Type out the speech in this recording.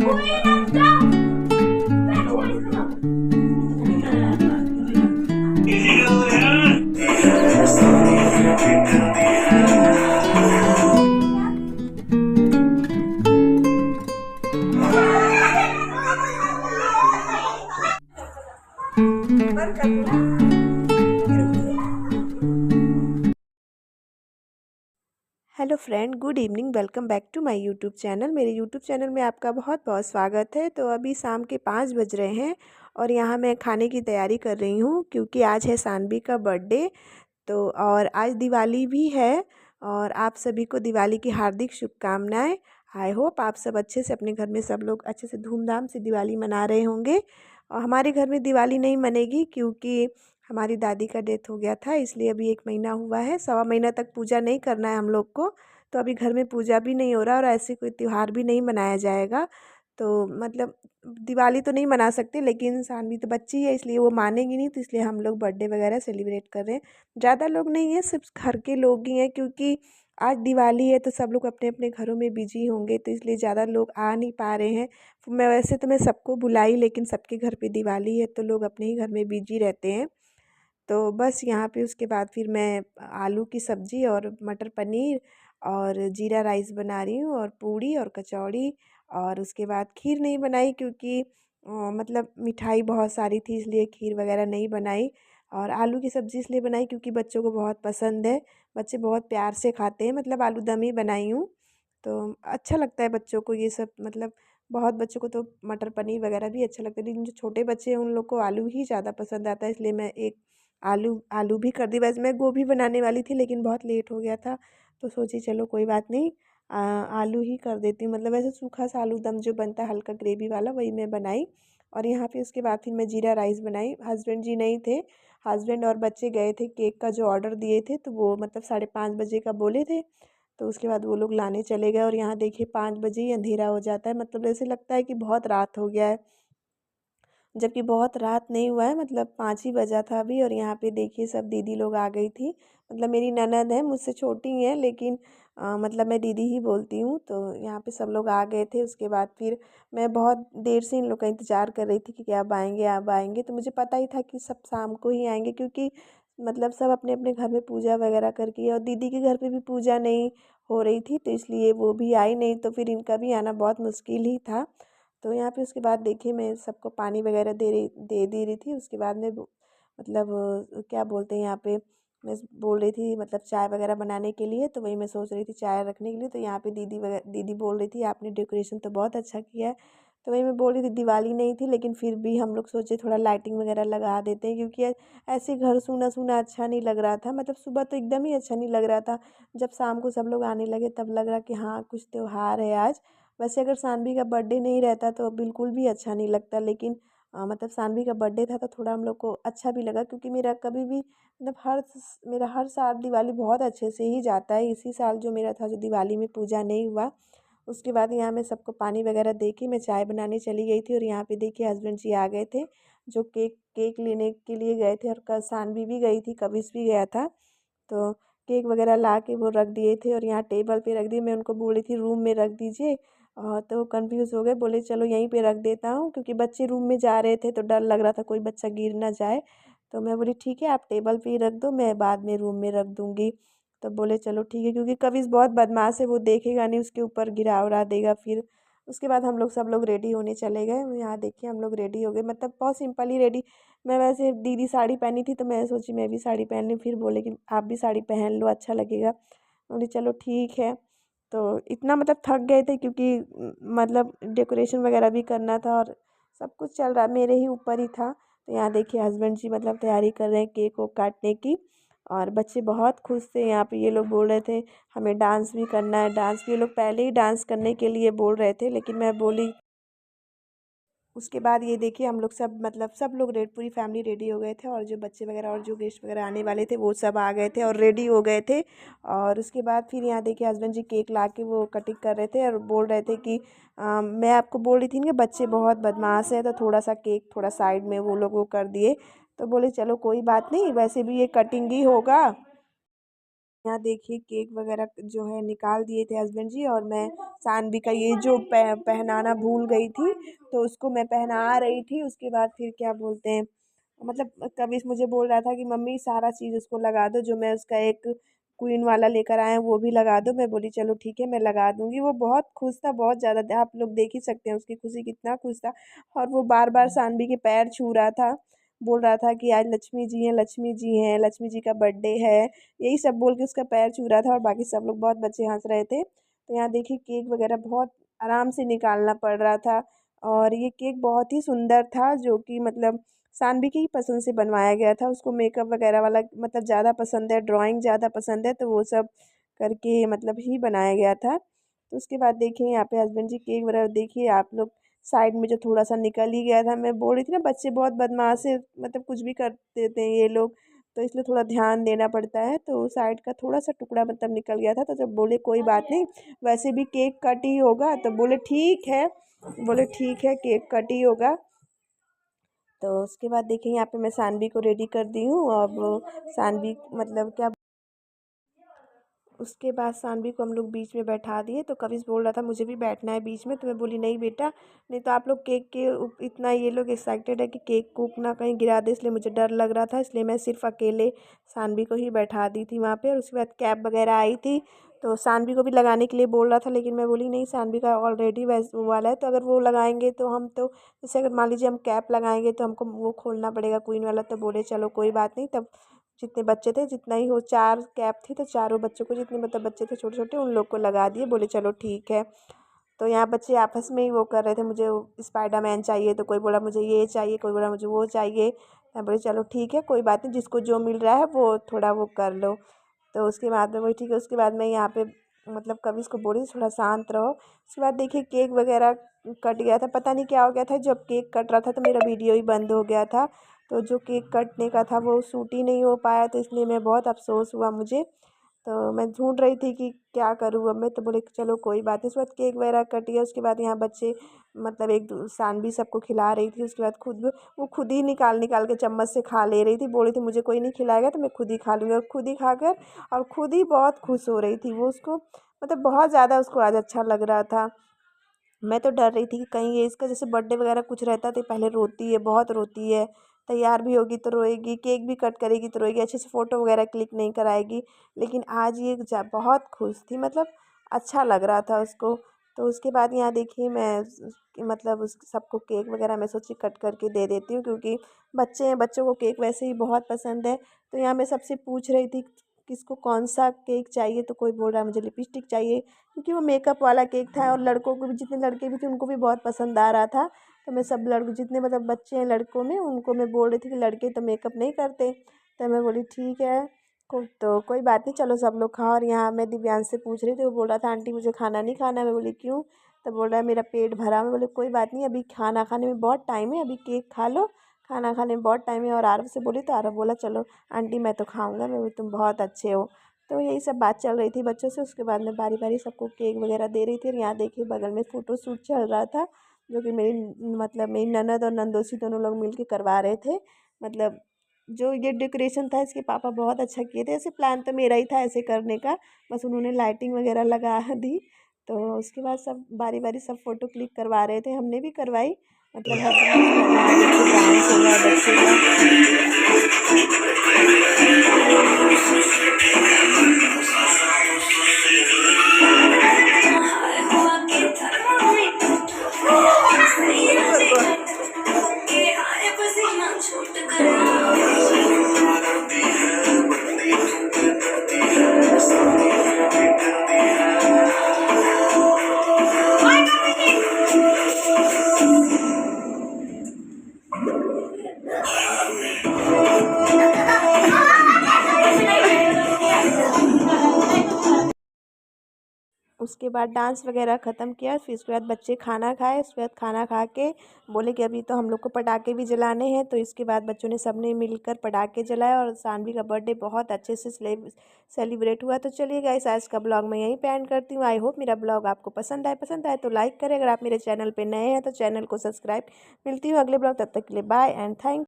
Hello friend, good evening. Welcome back to my YouTube channel. मेरे YouTube channel में आपका बहुत बहुत स्वागत है। तो अभी शाम के 5 बज रहे हैं और यहाँ मैं खाने की तैयारी कर रही हूँ क्योंकि आज है सानवी का बर्थडे। तो और आज दिवाली भी है और आप सभी को दिवाली की हार्दिक शुभकामनाएं। आई होप आप सब अच्छे से अपने घर में सब लोग अच्छे से धूमधाम से दिवाली मना रहे होंगे। और हमारे घर में दिवाली नहीं मनेगी क्योंकि हमारी दादी का डेथ हो गया था, इसलिए अभी 1 महीना हुआ है। 1.25 महीना तक पूजा नहीं करना है हम लोग को। तो अभी घर में पूजा भी नहीं हो रहा और ऐसे कोई त्यौहार भी नहीं मनाया जाएगा। तो मतलब दिवाली तो नहीं मना सकते, लेकिन सानवी तो बच्ची है इसलिए वो मानेगी नहीं, तो इसलिए हम लोग बर्थडे वगैरह सेलिब्रेट कर रहे हैं। ज़्यादा लोग नहीं हैं, सिर्फ घर के लोग ही हैं क्योंकि आज दिवाली है तो सब लोग अपने अपने घरों में बिजी होंगे, तो इसलिए ज़्यादा लोग आ नहीं पा रहे हैं। मैं सबको बुलाई, लेकिन सबके घर पे दिवाली है तो लोग अपने ही घर में बिजी रहते हैं। तो बस यहाँ पे उसके बाद फिर मैं आलू की सब्ज़ी और मटर पनीर और जीरा राइस बना रही हूँ और पूड़ी और कचौड़ी। और उसके बाद खीर नहीं बनाई क्योंकि मतलब मिठाई बहुत सारी थी, इसलिए खीर वगैरह नहीं बनाई। और आलू की सब्ज़ी इसलिए बनाई क्योंकि बच्चों को बहुत पसंद है, बच्चे बहुत प्यार से खाते हैं। मतलब आलू दम ही बनाई हूँ तो अच्छा लगता है बच्चों को ये सब। मतलब बहुत बच्चों को तो मटर पनीर वगैरह भी अच्छा लगता है, लेकिन जो छोटे बच्चे हैं उन लोग को आलू ही ज़्यादा पसंद आता है, इसलिए मैं एक आलू आलू भी कर दी। वैसे मैं गोभी बनाने वाली थी लेकिन बहुत लेट हो गया था, तो सोची चलो कोई बात नहीं, आलू ही कर देती हूँ। मतलब ऐसे सूखा सा आलू दम जो बनता है हल्का ग्रेवी वाला, वही मैं बनाई। और यहाँ पे उसके बाद फिर मैं जीरा राइस बनाई। हस्बैंड जी नहीं थे, हस्बैंड और बच्चे गए थे केक का जो ऑर्डर दिए थे, तो वो मतलब 5:30 बजे का बोले थे। तो उसके बाद वो लोग लाने चले गए और यहाँ देखिए 5 बजे ही अंधेरा हो जाता है। मतलब ऐसे लगता है कि बहुत रात हो गया है, जबकि बहुत रात नहीं हुआ है। मतलब 5 ही बजा था अभी। और यहाँ पे देखिए सब दीदी लोग आ गई थी। मतलब मेरी ननद है, मुझसे छोटी है, लेकिन मतलब मैं दीदी ही बोलती हूँ। तो यहाँ पे सब लोग आ गए थे। उसके बाद फिर मैं बहुत देर से इन लोग का इंतज़ार कर रही थी कि अब आएंगे अब आएंगे। तो मुझे पता ही था कि सब शाम को ही आएंगे क्योंकि मतलब सब अपने अपने घर में पूजा वगैरह करके, और दीदी के घर पे भी पूजा नहीं हो रही थी, तो इसलिए वो भी आई नहीं, तो फिर इनका भी आना बहुत मुश्किल ही था। तो यहाँ पे उसके बाद देखिए मैं सबको पानी वगैरह दे दे रही थी। उसके बाद में मतलब क्या बोलते हैं यहाँ पे, मैं बोल रही थी मतलब चाय वगैरह बनाने के लिए, तो वही मैं सोच रही थी चाय रखने के लिए। तो यहाँ पे दीदी बोल रही थी आपने डेकोरेशन तो बहुत अच्छा किया है। तो वही मैं बोल रही थी दिवाली नहीं थी, लेकिन फिर भी हम लोग सोचे थोड़ा लाइटिंग वगैरह लगा देते हैं क्योंकि ऐसे घर सूना सूना अच्छा नहीं लग रहा था। मतलब सुबह तो एकदम ही अच्छा नहीं लग रहा था, जब शाम को सब लोग आने लगे तब लग रहा कि हाँ कुछ त्यौहार है आज। वैसे अगर सानवी का बर्थडे नहीं रहता तो बिल्कुल भी अच्छा नहीं लगता, लेकिन मतलब सानवी का बर्थडे था तो थोड़ा हम लोग को अच्छा भी लगा क्योंकि मेरा कभी भी मतलब मेरा हर साल दिवाली बहुत अच्छे से ही जाता है। इसी साल जो मेरा था जो दिवाली में पूजा नहीं हुआ। उसके बाद यहाँ मैं सबको पानी वगैरह दे के मैं चाय बनाने चली गई थी। और यहाँ पे देखिए हस्बैंड जी आ गए थे जो केक केक लेने के लिए गए थे, और सानवी भी गई थी, कविश भी गया था। तो केक वगैरह ला के वो रख दिए थे और यहाँ टेबल पे रख दिए। मैं उनको बोली थी रूम में रख दीजिए, तो कंफ्यूज हो गए, बोले चलो यहीं पे रख देता हूँ क्योंकि बच्चे रूम में जा रहे थे तो डर लग रहा था कोई बच्चा गिर ना जाए। तो मैं बोली ठीक है आप टेबल पे ही रख दो, मैं बाद में रूम में रख दूँगी। तो बोले चलो ठीक है, क्योंकि कविश बहुत बदमाश है, वो देखेगा नहीं, उसके ऊपर गिरा उड़ा देगा फिर। उसके बाद हम लोग सब लोग रेडी होने चले गए। यहाँ देखिए हम लोग रेडी हो गए, मतलब बहुत सिंपल ही रेडी। मैं वैसे दीदी साड़ी पहनी थी तो मैं सोची मैं भी साड़ी पहन लूँ, फिर बोले कि आप भी साड़ी पहन लो अच्छा लगेगा। बोली चलो ठीक है। तो इतना मतलब थक गए थे क्योंकि मतलब डेकोरेशन वगैरह भी करना था और सब कुछ चल रहा मेरे ही ऊपर ही था। तो यहाँ देखिए हस्बैंड जी मतलब तैयारी कर रहे हैं केक को काटने की, और बच्चे बहुत खुश थे। यहाँ पे ये लोग बोल रहे थे हमें डांस भी करना है, डांस भी। ये लोग पहले ही डांस करने के लिए बोल रहे थे, लेकिन मैं बोली। उसके बाद ये देखिए हम लोग सब मतलब सब लोग पूरी फैमिली रेडी हो गए थे, और जो बच्चे वगैरह और जो गेस्ट वगैरह आने वाले थे वो सब आ गए थे और रेडी हो गए थे। और उसके बाद फिर यहाँ देखिए हस्बैंड जी केक ला के वो कटिंग कर रहे थे और बोल रहे थे कि मैं आपको बोल रही थी ना कि बच्चे बहुत बदमाश है, तो थोड़ा सा केक थोड़ा साइड में वो लोग वो कर दिए। तो बोले चलो कोई बात नहीं, वैसे भी ये कटिंग ही होगा। यहाँ देखिए केक वगैरह जो है निकाल दिए थे हस्बैंड जी, और मैं सानवी का ये जो पहनाना भूल गई थी, तो उसको मैं पहना रही थी। उसके बाद फिर क्या बोलते हैं, मतलब कभी मुझे बोल रहा था कि मम्मी सारा चीज़ उसको लगा दो, जो मैं उसका एक क्वीन वाला लेकर आया हूँ वो भी लगा दो। मैं बोली चलो ठीक है मैं लगा दूंगी। वो बहुत खुश था, बहुत ज़्यादा, आप लोग देख ही सकते हैं उसकी खुशी कितना खुश था। और वो बार बार सानवी के पैर छू रहा था, बोल रहा था कि आज लक्ष्मी जी हैं, लक्ष्मी जी हैं, लक्ष्मी जी का बर्थडे है, यही सब बोल के उसका पैर छू रहा था। और बाकी सब लोग, बहुत बच्चे हंस रहे थे। तो यहाँ देखिए केक वगैरह बहुत आराम से निकालना पड़ रहा था। और ये केक बहुत ही सुंदर था, जो कि मतलब सानवी की ही पसंद से बनवाया गया था। उसको मेकअप वगैरह वाला मतलब ज़्यादा पसंद है, ड्राइंग ज़्यादा पसंद है, तो वो सब करके मतलब ही बनाया गया था। तो उसके बाद देखिए यहाँ पे हस्बैंड जी केक वगैरह देखिए आप लोग, साइड में जो थोड़ा सा निकल ही गया था। मैं बोल रही थी ना बच्चे बहुत बदमाश है, मतलब कुछ भी कर देते हैं ये लोग, तो इसलिए थोड़ा ध्यान देना पड़ता है। तो साइड का थोड़ा सा टुकड़ा मतलब निकल गया था, तो जब बोले कोई बात नहीं, वैसे भी केक कट ही होगा, तो बोले ठीक है, बोले ठीक है केक कट ही होगा। तो उसके बाद देखिए यहाँ पे मैं सानवी को रेडी कर दी हूँ। अब सानवी मतलब क्या, उसके बाद सानवी को हम लोग बीच में बैठा दिए। तो कविश बोल रहा था मुझे भी बैठना है बीच में, तो मैं बोली नहीं बेटा, नहीं तो आप लोग केक के इतना ये लोग एक्साइटेड है कि केक को ना कहीं गिरा दे, इसलिए मुझे डर लग रहा था, इसलिए मैं सिर्फ अकेले सानवी को ही बैठा दी थी वहाँ पे। और उसके बाद कैप वगैरह आई थी, तो सानवी को भी लगाने के लिए बोल रहा था, लेकिन मैं बोली नहीं, सानवी का ऑलरेडी वैसे वो वाला है, तो अगर वो लगाएंगे तो हम तो, जैसे अगर मान लीजिए हम कैप लगाएंगे तो हमको वो खोलना पड़ेगा क्वीन वाला। तो बोले चलो कोई बात नहीं, तब जितने बच्चे थे, जितना ही हो, 4 कैप थी, तो चारों बच्चों को, जितने मतलब बच्चे थे छोटे छोटे, उन लोग को लगा दिए। बोले चलो ठीक है। तो यहाँ बच्चे आपस में ही वो कर रहे थे, मुझे स्पाइडरमैन चाहिए, तो कोई बोला मुझे ये चाहिए, कोई बोला मुझे वो चाहिए। मैं बोली चलो ठीक है कोई बात नहीं, जिसको जो मिल रहा है वो थोड़ा वो कर लो। तो उसके बाद में वही ठीक है। उसके बाद मैं यहाँ पे मतलब कभी इसको बोली थोड़ा शांत रहो। उसके बाद देखिए केक वगैरह कट गया था, पता नहीं क्या हो गया था, जब केक कट रहा था तो मेरा वीडियो ही बंद हो गया था। तो जो केक कटने का था वो शूट ही नहीं हो पाया, तो इसलिए मैं बहुत अफ़सोस हुआ मुझे। तो मैं ढूंढ रही थी कि क्या करूँ अब मैं, तो बोले कि चलो कोई बात नहीं। उसके बाद केक वगैरह कट गया। उसके बाद यहाँ बच्चे मतलब सानवी सबको खिला रही थी। उसके बाद खुद वो खुद ही निकाल निकाल के चम्मच से खा ले रही थी, बोल रही थी मुझे कोई नहीं खिलाएगा तो मैं खुद ही खा लूँगी। और खुद ही खाकर और खुद ही बहुत खुश हो रही थी वो, उसको मतलब बहुत ज़्यादा उसको आज अच्छा लग रहा था। मैं तो डर रही थी कि कहीं ये इसका जैसे बर्थडे वगैरह कुछ रहता तो पहले रोती है, बहुत रोती है, तैयार भी होगी तो रोएगी, केक भी कट करेगी तो रोएगी, अच्छे से फ़ोटो वगैरह क्लिक नहीं कराएगी। लेकिन आज ये बहुत खुश थी, मतलब अच्छा लग रहा था उसको। तो उसके बाद यहाँ देखिए मैं मतलब उस सबको केक वगैरह मैं सोची कट करके दे देती हूँ, क्योंकि बच्चे हैं, बच्चों को केक वैसे ही बहुत पसंद है। तो यहाँ मैं सबसे पूछ रही थी किसको कौन सा केक चाहिए, तो कोई बोल रहा है मुझे लिपस्टिक चाहिए, क्योंकि वो मेकअप वाला केक था। और लड़कों को भी, जितने लड़के भी थे उनको भी बहुत पसंद आ रहा था। तो मैं सब लड़कों, जितने मतलब बच्चे हैं लड़कों में, उनको मैं बोल रही थी कि लड़के तो मेकअप नहीं करते। तो मैं बोली ठीक है, तो कोई बात नहीं, चलो सब लोग खाओ। और यहाँ मैं दिव्यांश से पूछ रही थी, वो बोल रहा था आंटी मुझे खाना नहीं खाना। मैं बोली क्यों, तो बोल रहा है मेरा पेट भरा। मैं बोले कोई बात नहीं, अभी खाना खाने में बहुत टाइम है, अभी केक खा लो, खाना खाने में बहुत टाइम है। और आरव से बोली तो आरव बोला चलो आंटी मैं तो खाऊंगा। मैं बोली तुम बहुत अच्छे हो। तो यही सब बात चल रही थी बच्चों से। उसके बाद मैं बारी बारी सबको केक वगैरह दे रही थी। और यहाँ देखिए बगल में फ़ोटो शूट चल रहा था, जो कि मेरी ननद और नंदोसी दोनों लोग मिल के करवा रहे थे। मतलब जो ये डेकोरेशन था इसके पापा बहुत अच्छा किए थे, ऐसे प्लान तो मेरा ही था ऐसे करने का, बस उन्होंने लाइटिंग वगैरह लगा दी। तो उसके बाद सब बारी बारी सब फ़ोटो क्लिक करवा रहे थे, हमने भी करवाई मतलब हर दिन। उसके बाद यहाँ देखिए डांस हो रहा है बच्चों उसके बाद डांस वगैरह ख़त्म किया। फिर उसके बाद बच्चे खाना खाए। उसके बाद खाना खा के बोले कि अभी तो हम लोग को पटाखे भी जलाने हैं। तो इसके बाद बच्चों ने सबने मिलकर पटाखे जलाए और सानवी का बर्थडे बहुत अच्छे से सेलिब्रेट हुआ। तो चलिए गाइस, आज का ब्लॉग मैं यहीं पे एंड करती हूँ। आई होप मेरा ब्लॉग आपको पसंद आए तो लाइक करें। अगर आप मेरे चैनल पर नए हैं तो चैनल को सब्सक्राइब। मिलती हूँ अगले ब्लॉग, तब तक के लिए बाय एंड थैंक